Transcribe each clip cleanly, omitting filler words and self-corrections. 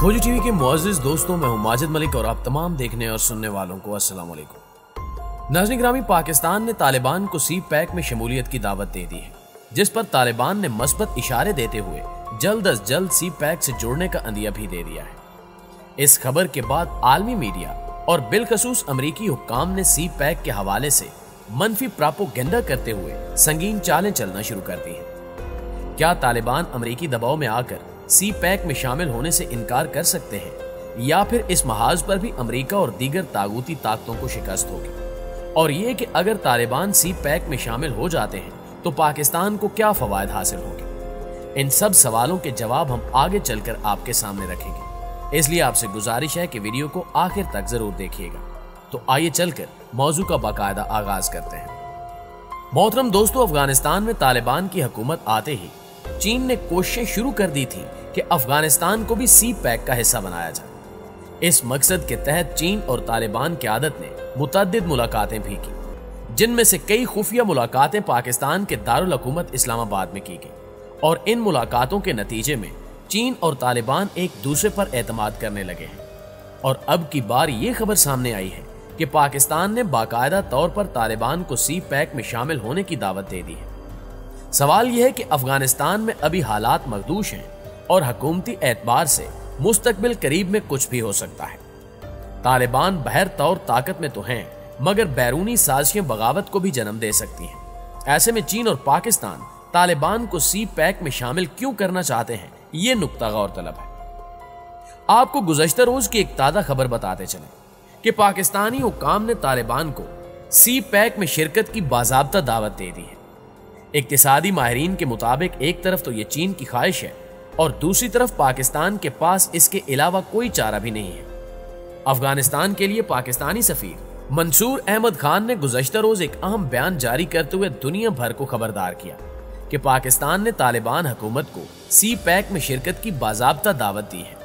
खोजी टीवी के मुअज़्ज़िज़ दोस्तों, मैं हूं माजिद मलिक और आप तमाम देखने और सुनने वालों को अस्सलाम वालेकुम। नाज़रीन गिरामी, पाकिस्तान ने तालिबान को सी पैक में शमूलियत की दावत दे दी है, जिस पर तालिबान ने मस्बत इशारे देते हुए जल्द अज जल्द सी पैक से जुड़ने का अंदिया भी दे दिया है। इस खबर के बाद आलमी मीडिया और बिलखसूस अमरीकी हुक्काम ने सी पैक के हवाले से मनफी प्रोपेगेंडा करते हुए संगीन चालें चलना शुरू कर दी है। क्या तालिबान अमरीकी दबाव में आकर सी पैक में शामिल होने से इनकार कर सकते हैं, या फिर इस महाज पर भी अमेरिका और दीगर तागूती ताकतों को शिकस्त होगी? और ये कि अगर तालिबान सी पैक में शामिल हो जाते हैं तो पाकिस्तान को क्या फवायद हासिल होंगे? इन सब सवालों के जवाब हम आगे चलकर आपके सामने रखेंगे, इसलिए आपसे गुजारिश है कि वीडियो को आखिर तक जरूर देखिएगा। तो आइए चलकर मौजू का बाकायदा आगाज करते हैं। मोहतरम दोस्तों, अफगानिस्तान में तालिबान की हुकूमत आते ही चीन ने कोशिशें शुरू कर दी थी कि अफगानिस्तान को भी सी पैक का हिस्सा बनाया जाए। इस मकसद के तहत चीन और तालिबान क़यादत ने मुतअद्दिद मुलाकातें भी की, जिनमें से कई खुफिया मुलाकातें पाकिस्तान के दारुल हुकूमत इस्लामाबाद में की गई। और इन मुलाकातों के नतीजे में चीन और तालिबान एक दूसरे पर एतमाद करने लगे हैं। और अब की बार ये खबर सामने आई है कि पाकिस्तान ने बाकायदा तौर पर तालिबान को सी पैक में शामिल होने की दावत दे दी है। सवाल यह है कि अफगानिस्तान में अभी हालात मखदूश हैं और हुकूमती एतबार से मुस्तकबिल करीब में कुछ भी हो सकता है। तालिबान बहर तौर ताकत में तो हैं, मगर बैरूनी साजिशें बगावत को भी जन्म दे सकती हैं। ऐसे में चीन और पाकिस्तान तालिबान को सी पैक में शामिल क्यों करना चाहते हैं, ये नुक्ता गौर तलब है। आपको गुज़श्ता रोज की एक ताज़ा खबर बताते चले कि पाकिस्तानी हुक्काम ने तालिबान को सी पैक में शिरकत की बाज़ाब्ता दावत दे दी है। इक्तिसादी माहिरीन के मुताबिक एक तरफ तो ये चीन की ख्वाहिश है और दूसरी तरफ पाकिस्तान के पास इसके अलावा कोई चारा भी नहीं है। अफगानिस्तान के लिए पाकिस्तानी सफीर मंसूर अहमद खान ने गुज़श्ता रोज एक अहम बयान जारी करते हुए दुनिया भर को खबरदार किया कि पाकिस्तान ने तालिबान हुकूमत को सी पैक में शिरकत की बाज़ाब्ता दावत दी है।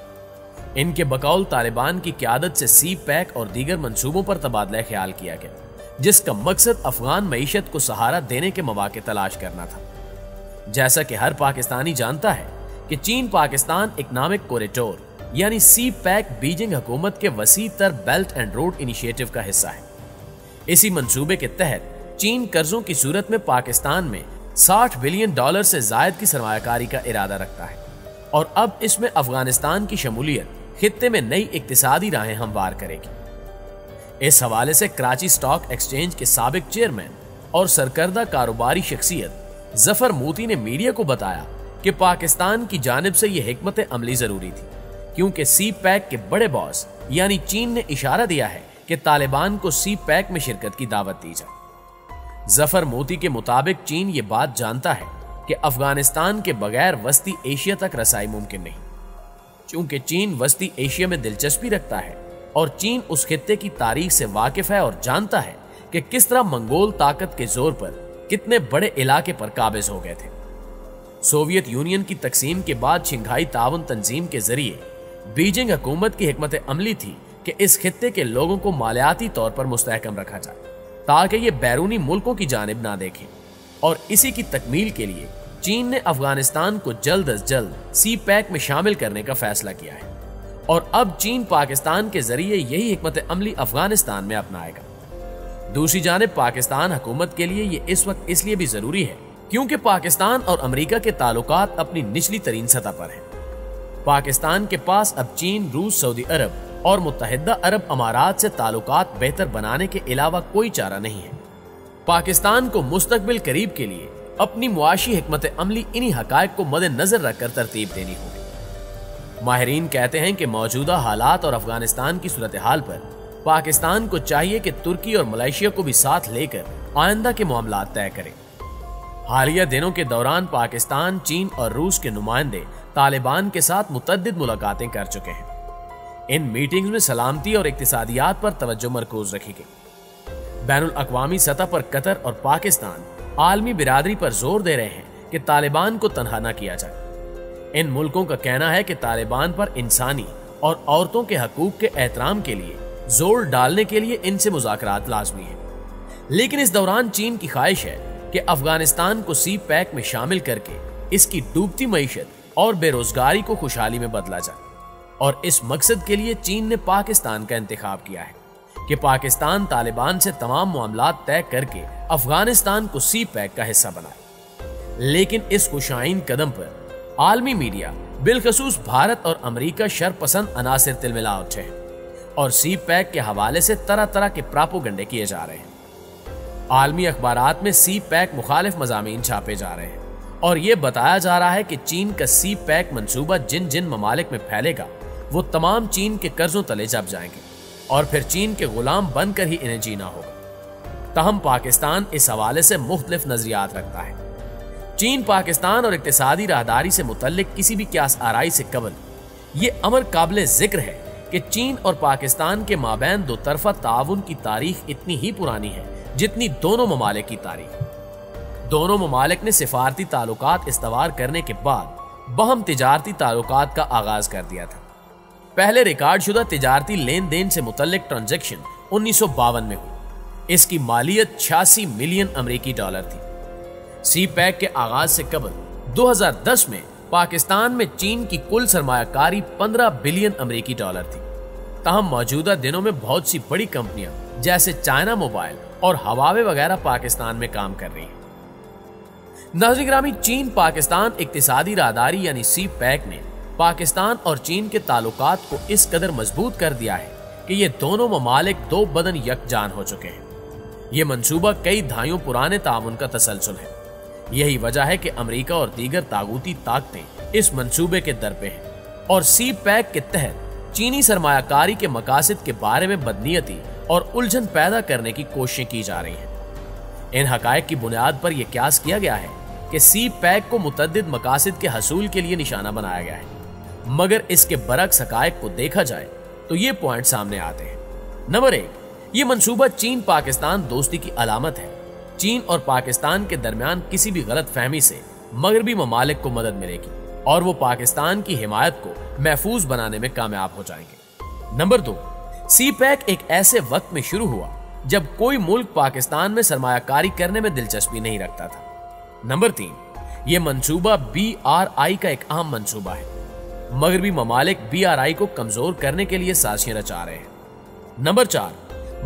इनके बकौल तालिबान की क़यादत से सी पैक और दीगर मंसूबों पर तबादला ख्याल किया गया, जिसका मकसद अफगान मईशत को सहारा देने के मौके तलाश करना था। जैसा कि हर पाकिस्तानी जानता है कि चीन पाकिस्तान इकनॉमिक कॉरिडोर यानी सी पैक बीजिंग हुकूमत के वसी तर बेल्ट एंड रोड इनिशिएटिव का हिस्सा है। इसी मंसूबे के तहत चीन कर्जों की सूरत में पाकिस्तान में $60 बिलियन से जायद की सरमायाकारी का इरादा रखता है और अब इसमें अफगानिस्तान की शमूलियत खित्ते में नई इक्तिसादी राहें हमवार करेगी। इस हवाले से कराची स्टॉक एक्सचेंज के साबिक चेयरमैन और सरकर्दा कारोबारी शख्सियत जफर मोती ने मीडिया को बताया कि पाकिस्तान की जानिब से यह हिकमत अमली जरूरी थी, क्योंकि सी पैक के बड़े बॉस यानी चीन ने इशारा दिया है कि तालिबान को सी पैक में शिरकत की दावत दी जाए। जफर मोती के मुताबिक चीन ये बात जानता है कि अफगानिस्तान के बगैर वस्ती एशिया तक रसाई मुमकिन नहीं। चूंकि चीन वस्ती एशिया में दिलचस्पी रखता है और चीन उस खित्ते की तारीख से वाकिफ है और जानता है कि किस तरह मंगोल ताकत के जोर पर कितने बड़े इलाके पर काबिज हो गए थे। सोवियत यूनियन की तकसीम के बाद शंघाई ताउन तंजीम के जरिए बीजिंग हुकूमत की हिकमत अमली थी कि इस खित्ते के लोगों को मालियाती तौर पर मुस्तहकम रखा जाए ताकि ये बैरूनी मुल्कों की जानिब ना देखें। और इसी की तकमील के लिए चीन ने अफगानिस्तान को जल्द अज जल्द सी पैक में शामिल करने का फैसला किया है और अब चीन पाकिस्तान के जरिए यही हिकमत अमली अफगानिस्तान में अपनाएगा। दूसरी जानिब पाकिस्तान हुकूमत के लिए ये इस वक्त इसलिए भी जरूरी है क्योंकि पाकिस्तान और अमेरिका के ताल्लुकात अपनी निचली तरीन सतह पर हैं। पाकिस्तान के पास अब चीन, रूस, सऊदी अरब और मुत्तहिदा अरब अमारात से ताल्लुकात बेहतर बनाने के अलावा कोई चारा नहीं है। पाकिस्तान को मुस्तकबिल करीब के लिए अपनी मुआशी हिकमत अमली इन्हीं हकायक को मद्देनजर रखकर तरतीब देनी होगी। माहिरीन कहते हैं कि मौजूदा हालात और अफगानिस्तान की सूरत हाल पर पाकिस्तान को चाहिए कि तुर्की और मलेशिया को भी साथ लेकर आइंदा के मामलात तय करे। हालिया दिनों के दौरान पाकिस्तान, चीन और रूस के नुमाइंदे तालिबान के साथ मुतअद्दिद मुलाकातें कर चुके हैं। इन मीटिंग्स में सलामती और इक्तिसादियात पर तवज्जो मरकूज रखी गई। बैनुल अक़वामी सतह पर कतर और पाकिस्तान आलमी बिरादरी पर जोर दे रहे हैं कि तालिबान को तनहा न किया जाए। इन मुल्कों का कहना है कि तालिबान पर इंसानी और औरतों के हकूक के एहतराम के लिए जोर डालने के लिए इनसे मुज़ाकरात लाजमी है। लेकिन इस दौरान चीन की ख्वाहिश है कि अफगानिस्तान को सी पैक में शामिल करके इसकी डूबती मईशत और बेरोजगारी को खुशहाली में बदला जाए। और इस मकसद के लिए चीन ने पाकिस्तान का इंतखाब किया है कि पाकिस्तान तालिबान से तमाम मामलात तय करके अफगानिस्तान को सी पैक का हिस्सा बनाए। लेकिन इस खुशाइन कदम पर आलमी मीडिया बिलखसूस भारत और अमेरिका शरपसंद अनासिर तिलमिला उठे हैं और सी पैक के हवाले से तरह तरह के प्रापोगंडे किए जा रहे हैं। आलमी अखबारात में सी पैक मुखालिफ मजामीन छापे जा रहे हैं और यह बताया जा रहा है कि चीन का सी पैक मंसूबा जिन जिन ममालिक में फैलेगा वो तमाम चीन के कर्जों तले जब जाएंगे और फिर चीन के गुलाम बनकर ही इन्हें जीना होगा। तहम पाकिस्तान इस हवाले से मुख्तलिफ नजरियात रखता है। चीन पाकिस्तान और इक्तिसादी राहदारी से मुतल्लिक किसी भी क्यास आराई से कबल ये अमर काबिल जिक्र है कि चीन और पाकिस्तान के माबैन दो तरफा ताउन की तारीख इतनी ही पुरानी है जितनी दोनों ममालिक की तारीख। दोनों ममालिक ने सिफारती ताल्लुकात इस्तवार करने के बाद बहम तिजारती ताल्लुकात का आगाज कर दिया था। पहले रिकॉर्ड शुदा तिजारती लेन देन से मुतल्लिक ट्रांजैक्शन 1952 में हुई। इसकी मालियत 86 मिलियन अमेरिकी डॉलर थी। सी पैक के आगाज से कबल 2010 में पाकिस्तान में चीन की कुल सरमायाकारी 15 बिलियन अमेरिकी डॉलर थी। ताहम मौजूदा दिनों में बहुत सी बड़ी कंपनियां जैसे चाइना मोबाइल और हवावे वगैरह पाकिस्तान में काम कर रही हैं। नाज़रीन गिरामी, चीन पाकिस्तान इक्तिसादी राहदारी यानी सी पैक ने पाकिस्तान और चीन के ताल्लुकात को इस कदर मजबूत कर दिया है कि ये दोनों ममालिक दो बदन यकजान हो चुके हैं। ये मंसूबा कई दहाइयों पुराने ताउन का तसलसल है। यही वजह है कि अमेरिका और दीगर तागूती ताकतें इस मंसूबे के दर पे हैं और सी पैक के तहत चीनी सरमायाकारी के मकासद के बारे में बदनीयती और उलझन पैदा करने की कोशिशें की जा रही हैं। इन हकायक की बुनियाद पर यह क्यास किया गया है कि सी पैक को मुतद्दिद मकासद के हसूल के लिए निशाना बनाया गया है, मगर इसके बरक्स हकायक को देखा जाए तो ये पॉइंट सामने आते हैं। नंबर 1, ये मंसूबा चीन पाकिस्तान दोस्ती की अलामत है। चीन और पाकिस्तान के दरमियान किसी भी गलत फहमी से मगरबी ममालिक को मदद मिलेगी और वो पाकिस्तान की हिमायत को महफूज बनाने में कामयाब हो जाएंगे। नंबर 2, सी पैक एक ऐसे वक्त में शुरू हुआ जब कोई मुल्क पाकिस्तान में सरमायाकारी करने में दिलचस्पी नहीं रखता था। नंबर 3, ये मंसूबा BRI का एक अहम मंसूबा है। मगरबी ममालिक BRI को कमजोर करने के लिए साजिशें रचा रहे हैं। नंबर 4,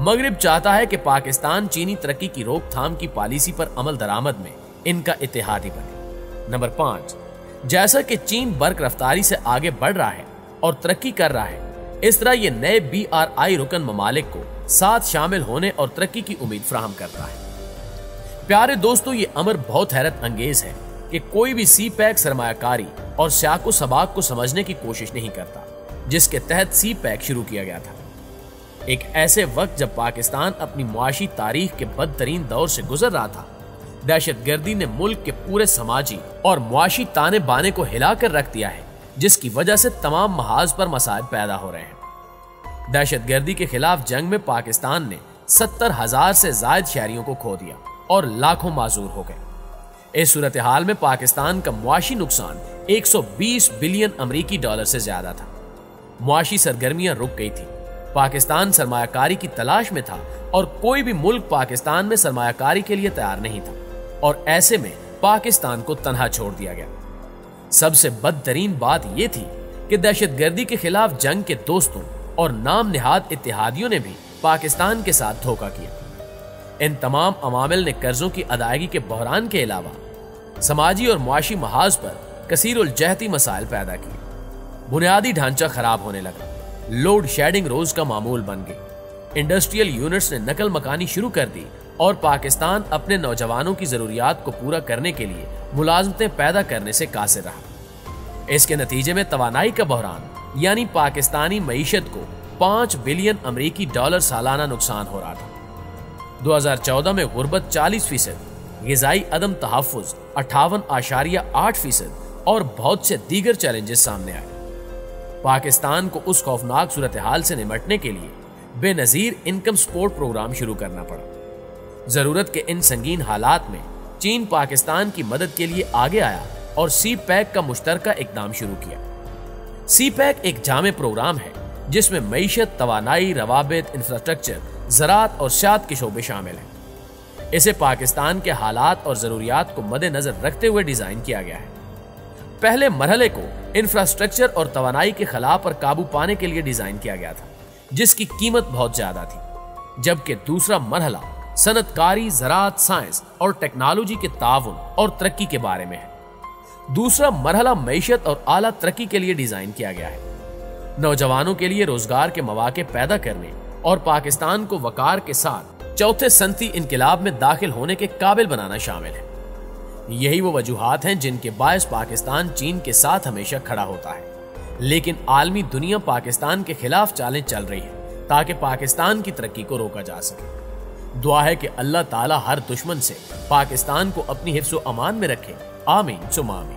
मगरिब चाहता है कि पाकिस्तान चीनी तरक्की की रोकथाम की पॉलिसी पर अमल दरामद में इनका इत्तेहादी बने। नंबर 5, जैसा कि चीन बर्क रफ्तारी से आगे बढ़ रहा है और तरक्की कर रहा है, इस तरह ये नए BRI रुकन ममालिक को साथ शामिल होने और तरक्की की उम्मीद फराहम करता है। प्यारे दोस्तों, ये अमर बहुत हैरत अंगेज है कि कोई भी सी पैक सरमायाकारी और स्याको सबाक को समझने की कोशिश नहीं करता जिसके तहत सी पैक शुरू किया गया था। एक ऐसे वक्त जब पाकिस्तान अपनी मुआशी तारीख के बदतरीन दौर से गुजर रहा था, दहशतगर्दी ने मुल्क के पूरे समाजी और मुआशी ताने बाने को हिलाकर रख दिया है, जिसकी वजह से तमाम महाज पर मसाइल पैदा हो रहे हैं। दहशतगर्दी के खिलाफ जंग में पाकिस्तान ने 70,000 से ज्यादा शहरियों को खो दिया और लाखों माजूर हो गए। इस सूरत हाल में पाकिस्तान का मुआशी नुकसान 120 बिलियन अमेरिकी डॉलर से ज्यादा था। मुआशी सरगर्मियां रुक गई थी। पाकिस्तान सरमायाकारी की तलाश में था और कोई भी मुल्क पाकिस्तान में सरमायाकारी के लिए तैयार नहीं था और ऐसे में पाकिस्तान को तन्हा छोड़ दिया गया। सबसे बदतरीन बात यह थी कि दहशतगर्दी के खिलाफ जंग के दोस्तों और नाम निहाद इत्तेहादियों ने भी पाकिस्तान के साथ धोखा किया। इन तमाम अवामिल ने कर्जों की अदायगी के बहरान के अलावा समाजी और मुआशी महाज पर कसीरुल जहती मसाइल पैदा किए। बुनियादी ढांचा खराब होने लगा, लोड शेडिंग रोज का मामूल बन गई, इंडस्ट्रियल यूनिट्स ने नकल मकानी शुरू कर दी और पाकिस्तान अपने नौजवानों की जरूरियात को पूरा करने के लिए मुलाजमतें पैदा करने से कासिर रहा। इसके नतीजे में तवानाई का बहरान यानी पाकिस्तानी मईशत को 5 बिलियन अमेरिकी डॉलर सालाना नुकसान हो रहा था। 2014 में गुर्बत 40%, ग़िज़ाई अदम तहफ़्फ़ुज़ 58.8% और बहुत से दीगर चैलेंजेस सामने आए। पाकिस्तान को उस खौफनाक सूरत हाल से निमटने के लिए बेनजीर इनकम सपोर्ट प्रोग्राम शुरू करना पड़ा। जरूरत के इन संगीन हालात में चीन पाकिस्तान की मदद के लिए आगे आया और सी पैक का मुश्तरका इकदाम शुरू किया। सी पैक एक जामे प्रोग्राम है जिसमें मईशत, तवानाई, रवाबित, इंफ्रास्ट्रक्चर, ज़राअत और सियाहत के शोबे शामिल हैं। इसे पाकिस्तान के हालात और जरूरियात को मद्देनजर रखते हुए डिजाइन किया गया है। पहले मरहले को इंफ्रास्ट्रक्चर और तवानाई के खला पर काबू पाने के लिए डिजाइन किया गया था, जिसकी कीमत बहुत ज्यादा थी, जबकि दूसरा मरहला सनतकारी, ज़राअत, साइंस और टेक्नोलॉजी के ताउन और तरक्की के बारे में है। दूसरा मरहला मईशत और आला तरक्की के लिए डिजाइन किया गया है। नौजवानों के लिए रोजगार के मौके पैदा करने और पाकिस्तान को वकार के साथ चौथे सनती इनकलाब में दाखिल होने के काबिल बनाना शामिल है। यही वो वजूहात हैं जिनके बायस पाकिस्तान चीन के साथ हमेशा खड़ा होता है, लेकिन आलमी दुनिया पाकिस्तान के खिलाफ चालें चल रही है ताकि पाकिस्तान की तरक्की को रोका जा सके। दुआ है कि अल्लाह ताला हर दुश्मन से पाकिस्तान को अपनी हिफ्ज़-ओ-अमान में रखे। आमीन सुम्मा आमीन।